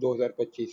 2025।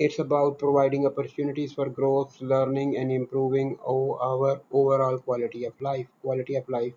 It's about providing opportunities for growth, learning and improving our overall quality of life. Quality of life,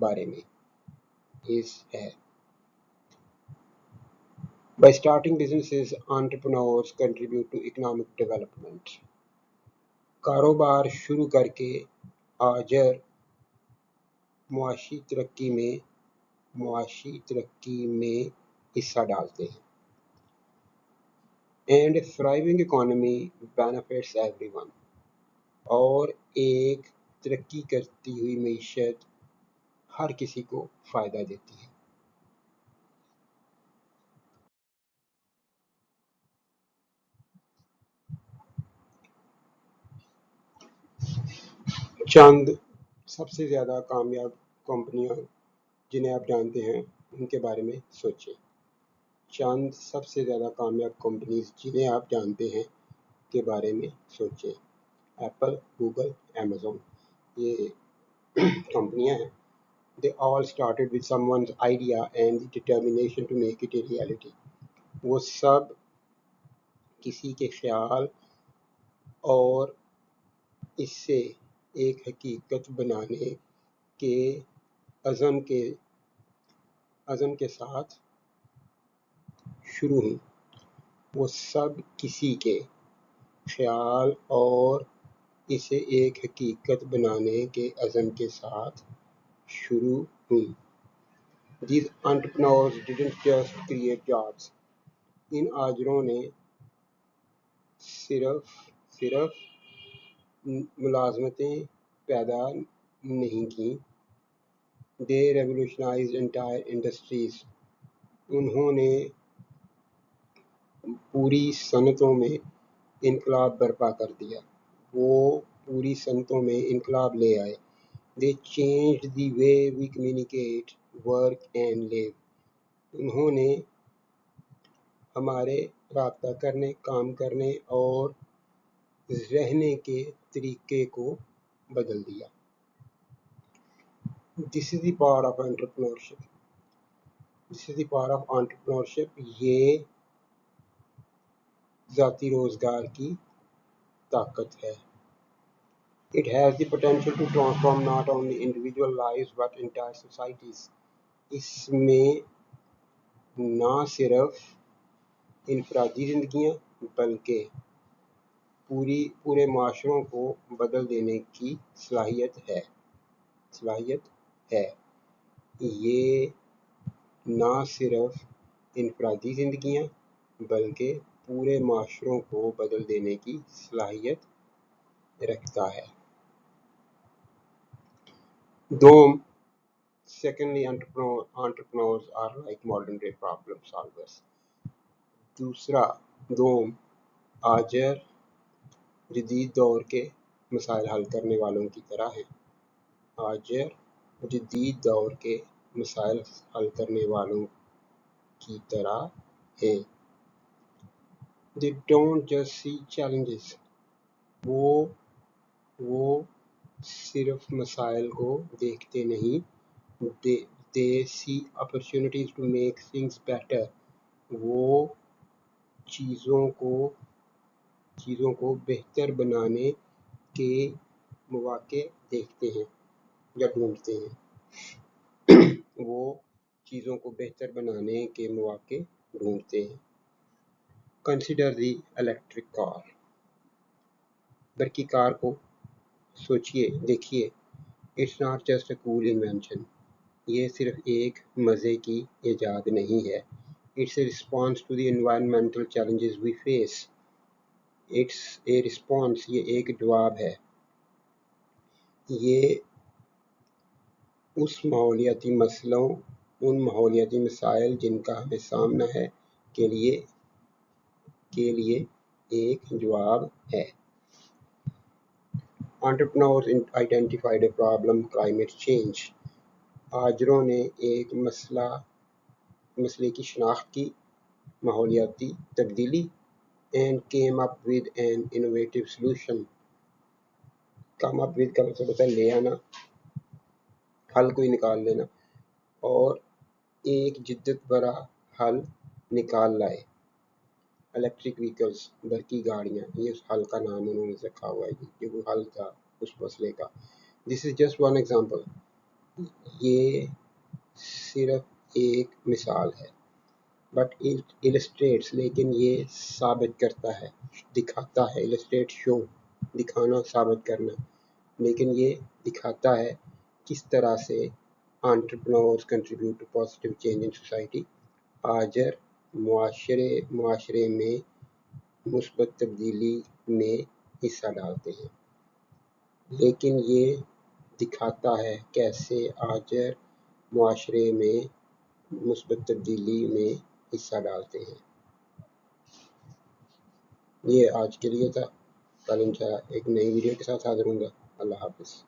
بارے میں ہے. By starting businesses, entrepreneurs contribute to economic development. کاروبار شروع کر کے آجر معاشی ترقی میں حصہ ڈالتے ہیں. And a thriving economy benefits everyone. اور ایک ترقی کرتی ہوئی معیشت ہر کسی کو فائدہ دیتی ہے. چند سب سے زیادہ کامیاب کمپنیاں جنہیں آپ جانتے ہیں ان کے بارے میں سوچیں. چند سب سے زیادہ کامیاب کمپنیز جنہیں آپ جانتے ہیں کے بارے میں سوچیں. ایپل، گوگل، امیزون، یہ کمپنیاں ہیں. They all started with someone's idea and the determination to make it a reality. وہ سب کسی کے خیال اور اس سے ایک حقیقت بنانے کے عزم کے ساتھ شروع ہوئی. وہ سب کسی کے خیال اور اسے ایک حقیقت بنانے کے عزم کے ساتھ شروع ہوئی. These entrepreneurs didn't just create jobs. ان آجروں نے صرف ملازمتیں پیدا نہیں کیں. They revolutionized entire industries. انہوں نے پوری صنعتوں میں انقلاب برپا کر دیا. وہ پوری صنعتوں میں انقلاب لے آئے. They changed the way we communicate, work and live. انہوں نے ہمارے رابطہ کرنے، کام کرنے اور رہنے کے طریقے کو بدل دیا. This is the power of entrepreneurship. یہ ذاتی روزگار کی طاقت ہے. It has the potential to transform not only individual lives but entire societies. اس میں نہ صرف انفرادی زندگیاں بلکہ پورے معاشروں کو بدل دینے کی صلاحیت ہے. یہ نہ صرف انفرادی زندگیاں بلکہ پورے معاشروں کو بدل دینے کی صلاحیت رکھتا ہے. دوم، secondly, entrepreneurs are like modern day problem solvers. دوم، آجر جدید دور کے مسائل حل کرنے والوں کی طرح ہیں. آجر جدید دور کے مسائل حل کرنے والوں کی طرح ہیں. They don't just see challenges. وہ صرف مسائل کو دیکھتے نہیں. They see opportunities to make things better. وہ چیزوں کو بہتر بنانے کے مواقع دیکھتے ہیں یا ڈھونڈتے ہیں. وہ چیزوں کو بہتر بنانے کے مواقع ڈھونڈتے ہیں. Consider the electric car. برقی کار کو سوچئے، دیکھیے. It's not just a cool invention. یہ صرف ایک مزے کی ایجاد نہیں ہے. It's a response to the environmental challenges we face. It's a response. یہ ایک جواب ہے. یہ ان ماحولیاتی مسائل جن کا ہمیں سامنا ہے کے لیے ایک جواب ہے. Entrepreneurs identified a problem, climate change. آجروں نے ایک مسئلے کی شناخت کی، ماحولیاتی تبدیلی. And came up with an innovative solution. Come up with کا مطلب ہوتا ہے لے آنا، حل کوئی نکال لینا، اور ایک جدت بھرا حل نکال لائے. الیکٹرک ویکلز، برقی گاڑیاں، یہ اس حل کا نام انہوں نے رکھا ہوا ہے. یہ وہ حل تھا اس مسئلے کا. This is just one example. یہ صرف ایک مثال ہے، بٹ اٹ illustrates، لیکن یہ ثابت کرتا ہے، دکھاتا ہے، illustrate شو، دکھانا، ثابت کرنا، لیکن یہ دکھاتا ہے کس طرح سے entrepreneurs contribute to positive change in society، آجر معاشرے میں مثبت تبدیلی میں حصہ ڈالتے ہیں، لیکن یہ دکھاتا ہے کیسے آجر معاشرے میں مثبت تبدیلی میں حصہ ڈالتے ہیں۔ یہ آج کے لیے تھا، کل انشاءاللہ ایک نئی ویڈیو کے ساتھ حاضر ہوں گا۔ اللہ حافظ۔